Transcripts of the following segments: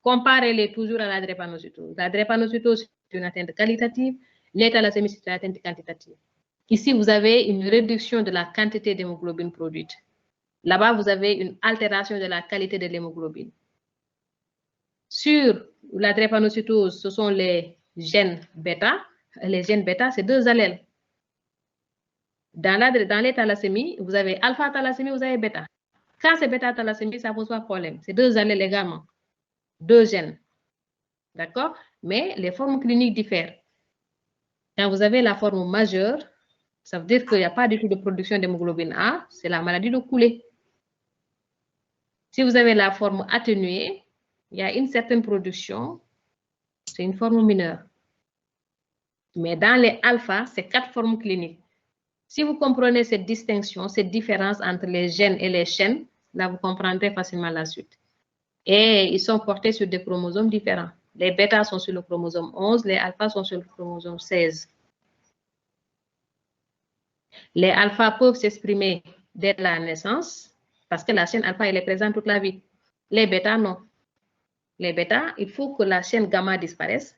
Comparez-les toujours à la drépanocytose. La drépanocytose, c'est une atteinte qualitative. L'héthalassémie, c'est une atteinte quantitative. Ici, vous avez une réduction de la quantité d'hémoglobine produite. Là-bas, vous avez une altération de la qualité de l'hémoglobine. Sur la drépanocytose, ce sont les gènes bêta. Les gènes bêta, c'est 2 allèles. Dans les thalassémies, vous avez alpha-thalassémie, vous avez bêta. Quand c'est bêta-thalassémie, ça ne pose pas de problème. C'est 2 allèles également, 2 gènes. D'accord? Mais les formes cliniques diffèrent. Quand vous avez la forme majeure, ça veut dire qu'il n'y a pas du tout de production d'hémoglobine A, c'est la maladie de Coulé. Si vous avez la forme atténuée, il y a une certaine production, c'est une forme mineure. Mais dans les alpha, c'est 4 formes cliniques. Si vous comprenez cette distinction, cette différence entre les gènes et les chaînes, là, vous comprendrez facilement la suite. Et ils sont portés sur des chromosomes différents. Les bêta sont sur le chromosome 11, les alpha sont sur le chromosome 16. Les alpha peuvent s'exprimer dès la naissance, parce que la chaîne alpha, elle est présente toute la vie. Les bêta, non. Les bêta, il faut que la chaîne gamma disparaisse,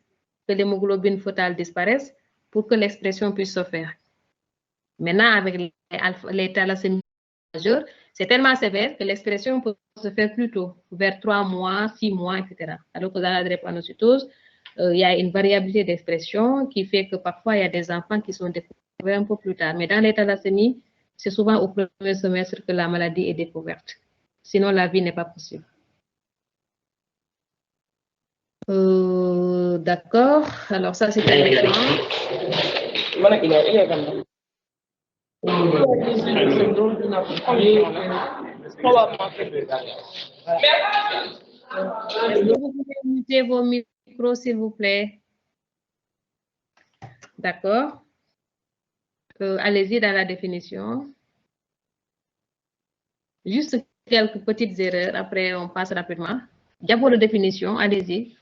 que l'hémoglobine fœtale disparaisse, pour que l'expression puisse se faire. Maintenant, avec les thalassémies majeures, c'est tellement sévère que l'expression peut se faire plus tôt, vers 3 mois, 6 mois, etc. Alors que dans la drépanocytose, il y a une variabilité d'expression qui fait que parfois, il y a des enfants qui sont découverts un peu plus tard. Mais dans les thalassémies, c'est souvent au premier semestre que la maladie est découverte. Sinon, la vie n'est pas possible. D'accord. Alors, ça, c'est un exemple. Vous pouvez muter vos micros, s'il vous plaît. D'accord. Allez-y dans la définition. Juste quelques petites erreurs, après on passe rapidement. Diapo de définition, allez-y.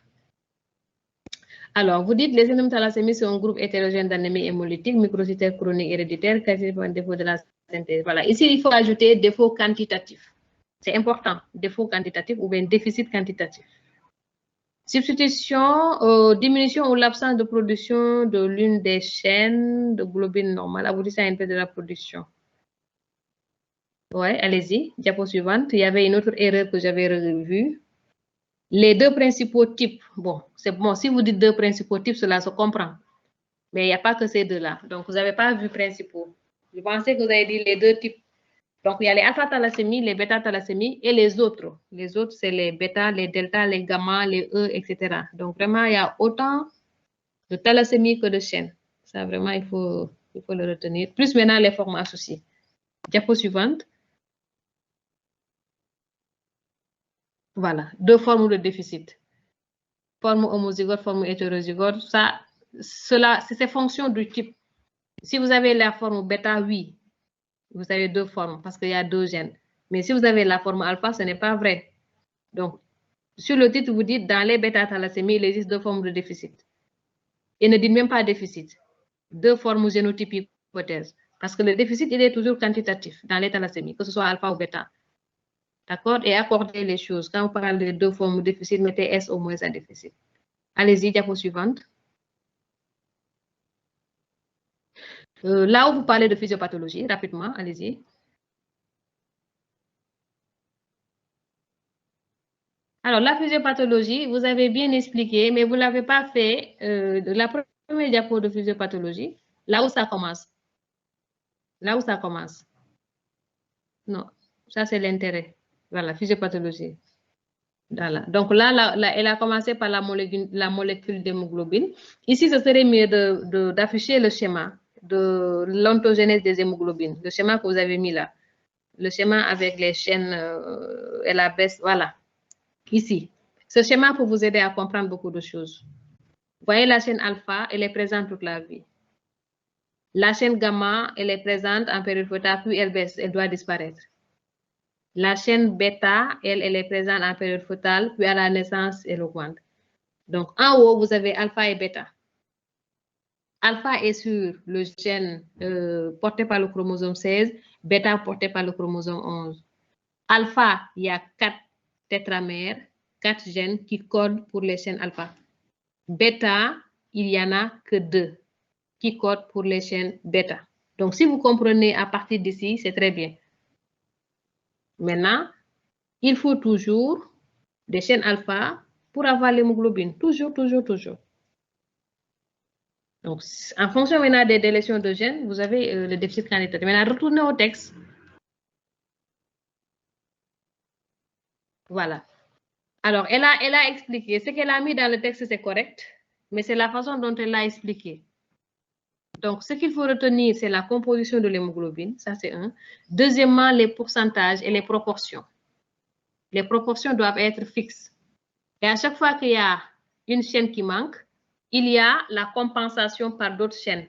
Alors, vous dites les syndromes thalassémie, c'est un groupe hétérogène d'anémie hémolytique, microcytaire chronique héréditaire, caractérisé par un défaut de la synthèse. Voilà, ici, il faut ajouter défaut quantitatif. C'est important, défaut quantitatif ou bien déficit quantitatif. Substitution, diminution ou l'absence de production de l'une des chaînes de globine normale, aboutissant à une perte de la production. Ouais, allez-y, diapo suivante. Il y avait une autre erreur que j'avais revue. Les 2 principaux types, bon, c'est bon, si vous dites 2 principaux types, cela se comprend. Mais il n'y a pas que ces 2-là. Donc, vous n'avez pas vu principaux. Je pensais que vous avez dit les 2 types. Donc, il y a les alpha-thalassémies, les bêta-thalassémies et les autres. Les autres, c'est les bêta, les delta, les gamma, les E, etc. Donc, vraiment, il y a autant de thalassémies que de chaînes. Ça, vraiment, il faut le retenir. Plus maintenant, les formes associées. Diapo suivante. Voilà, 2 formes de déficit. Forme homozygote, forme hétérozygote. Ça, c'est fonction du type. Si vous avez la forme bêta, oui, vous avez 2 formes parce qu'il y a 2 gènes. Mais si vous avez la forme alpha, ce n'est pas vrai. Donc, sur le titre, vous dites dans les bêta-thalassémies, il existe 2 formes de déficit. Et ne dites même pas déficit. 2 formes génotypiques hypothèses. Parce que le déficit, il est toujours quantitatif dans les thalassémies, que ce soit alpha ou bêta. D'accord? Et accordez les choses. Quand on parle de 2 formes de déficit, mettez S au moins à déficit. Allez-y, diapo suivante. Là où vous parlez de physiopathologie, rapidement, allez-y. Alors, la physiopathologie, vous avez bien expliqué, mais vous ne l'avez pas fait de la première diapo de physiopathologie, là où ça commence. Là où ça commence. Non, ça c'est l'intérêt. Voilà, physiopathologie. Voilà. Donc là, elle a commencé par la molécule d'hémoglobine. Ici, ce serait mieux d'afficher le schéma de l'ontogénèse des hémoglobines, le schéma que vous avez mis là. Le schéma avec les chaînes et la baisse, voilà. Ici. Ce schéma peut vous aider à comprendre beaucoup de choses. Vous voyez la chaîne alpha, elle est présente toute la vie. La chaîne gamma, elle est présente en période fœtale, puis elle baisse, elle doit disparaître. La chaîne bêta, elle est présente en période fœtale, puis à la naissance, elle augmente. Donc, en haut, vous avez alpha et bêta. Alpha est sur le gène porté par le chromosome 16, bêta porté par le chromosome 11. Alpha, il y a 4 tétramères, 4 gènes qui codent pour les chaînes alpha. Bêta, il n'y en a que 2 qui codent pour les chaînes bêta. Donc, si vous comprenez à partir d'ici, c'est très bien. Maintenant, il faut toujours des chaînes alpha pour avoir l'hémoglobine. Toujours, toujours, toujours. Donc, en fonction maintenant des délétions de gènes, vous avez le déficit quantitatif. Maintenant, retournez au texte. Voilà. Alors, elle a expliqué. Ce qu'elle a mis dans le texte, c'est correct, mais c'est la façon dont elle l'a expliqué. Donc, ce qu'il faut retenir, c'est la composition de l'hémoglobine. Ça, c'est un. Deuxièmement, les pourcentages et les proportions. Les proportions doivent être fixes. Et à chaque fois qu'il y a une chaîne qui manque, il y a la compensation par d'autres chaînes.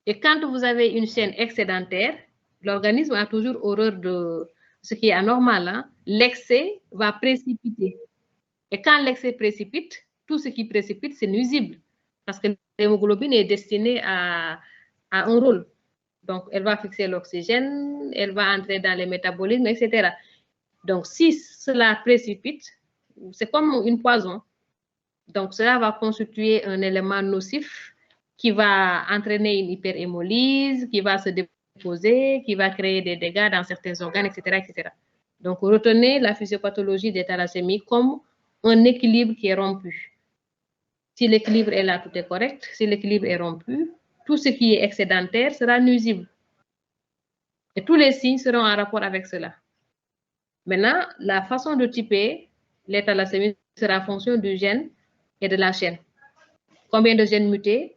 Et quand vous avez une chaîne excédentaire, l'organisme a toujours horreur de ce qui est anormal. Hein? L'excès va précipiter. Et quand l'excès précipite, tout ce qui précipite, c'est nuisible. Parce que l'hémoglobine est destinée à un rôle. Donc, elle va fixer l'oxygène, elle va entrer dans les métabolismes, etc. Donc, si cela précipite, c'est comme une poison. Donc, cela va constituer un élément nocif qui va entraîner une hyperhémolyse, qui va se déposer, qui va créer des dégâts dans certains organes, etc., etc. Donc, retenez la physiopathologie des thalassémies comme un équilibre qui est rompu. Si l'équilibre est là, tout est correct. Si l'équilibre est rompu, tout ce qui est excédentaire sera nuisible. Et tous les signes seront en rapport avec cela. Maintenant, la façon de typer les thalassémies sera en fonction du gène et de la chaîne. Combien de gènes mutés,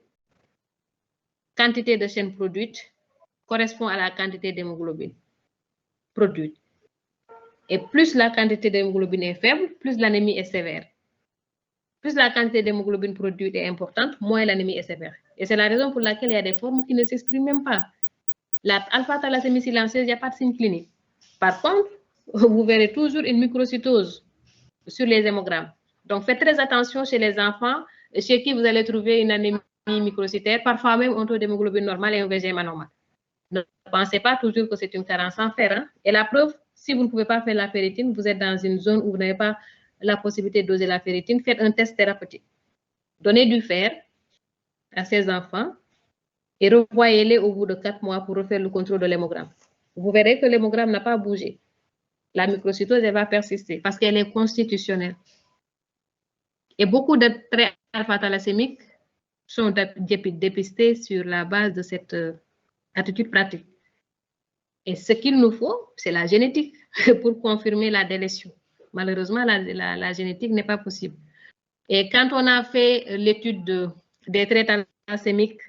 quantité de chaînes produites correspond à la quantité d'hémoglobine produite. Et plus la quantité d'hémoglobine est faible, plus l'anémie est sévère. Plus la quantité d'hémoglobine produite est importante, moins l'anémie est sévère. Et c'est la raison pour laquelle il y a des formes qui ne s'expriment même pas. La alpha-thalassémie silencieuse, il n'y a pas de signe clinique. Par contre, vous verrez toujours une microcytose sur les hémogrammes. Donc, faites très attention chez les enfants, chez qui vous allez trouver une anémie microcytaire, parfois même un taux d'hémoglobine normal et un VGM anormal. Ne pensez pas toujours que c'est une carence en fer. Hein? Et la preuve, si vous ne pouvez pas faire la ferritine, vous êtes dans une zone où vous n'avez pas la possibilité de doser la ferritine, faites un test thérapeutique. Donnez du fer à ces enfants et revoyez-les au bout de 4 mois pour refaire le contrôle de l'hémogramme. Vous verrez que l'hémogramme n'a pas bougé. La microcytose, elle va persister parce qu'elle est constitutionnelle. Et beaucoup de traits alpha-thalassémiques sont dépistés sur la base de cette attitude pratique. Et ce qu'il nous faut, c'est la génétique pour confirmer la délétion. Malheureusement, la génétique n'est pas possible. Et quand on a fait l'étude des traits thalassémiques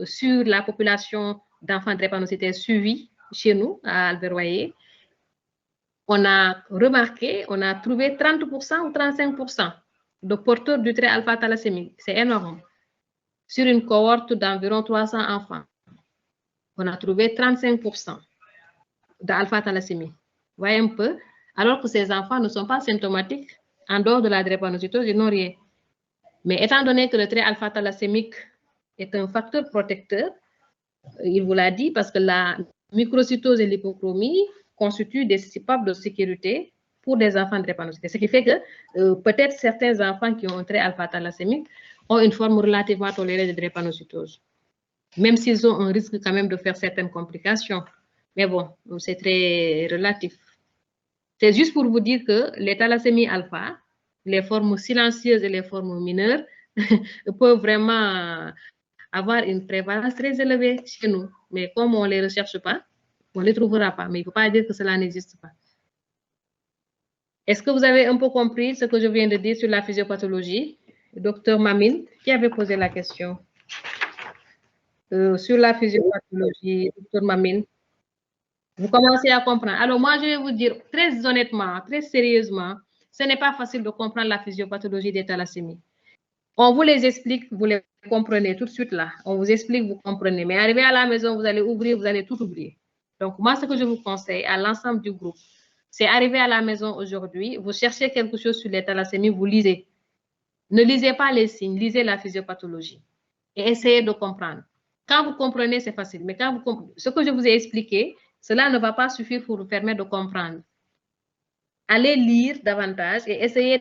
sur la population d'enfants drépanocytaires suivis chez nous, à Albert-Royer, on a remarqué, on a trouvé 30% ou 35% de porteurs du trait alpha-thalassémique. C'est énorme. Sur une cohorte d'environ 300 enfants, on a trouvé 35% d'alpha-thalassémie. Voyez un peu, alors que ces enfants ne sont pas symptomatiques, en dehors de la drépanocytose, ils n'ont rien. Mais étant donné que le trait alpha-thalassémique est un facteur protecteur, il vous l'a dit, parce que la microcytose et l'hypochromie constituent des cipables de sécurité pour des enfants drépanocytaires. Ce qui fait que peut-être certains enfants qui ont un trait alpha-thalassémique ont une forme relativement tolérée de drépanocytose, même s'ils ont un risque quand même de faire certaines complications. Mais bon, c'est très relatif. C'est juste pour vous dire que les thalassémies alpha, les formes silencieuses et les formes mineures, peuvent vraiment avoir une prévalence très élevée chez nous. Mais comme on ne les recherche pas, on ne les trouvera pas. Mais il ne faut pas dire que cela n'existe pas. Est-ce que vous avez un peu compris ce que je viens de dire sur la physiopathologie? Docteur Mamine, qui avait posé la question sur la physiopathologie, docteur Mamine. Vous commencez à comprendre. Alors moi, je vais vous dire très honnêtement, très sérieusement, ce n'est pas facile de comprendre la physiopathologie des thalassémies. On vous les explique, vous les comprenez tout de suite là. On vous explique, vous comprenez. Mais arrivé à la maison, vous allez ouvrir, vous allez tout oublier. Donc moi, ce que je vous conseille à l'ensemble du groupe, c'est arriver à la maison aujourd'hui, vous cherchez quelque chose sur les thalassémies, vous lisez. Ne lisez pas les signes, lisez la physiopathologie et essayez de comprendre. Quand vous comprenez, c'est facile. Mais quand ce que je vous ai expliqué, cela ne va pas suffire pour vous permettre de comprendre. allez lire davantage et essayez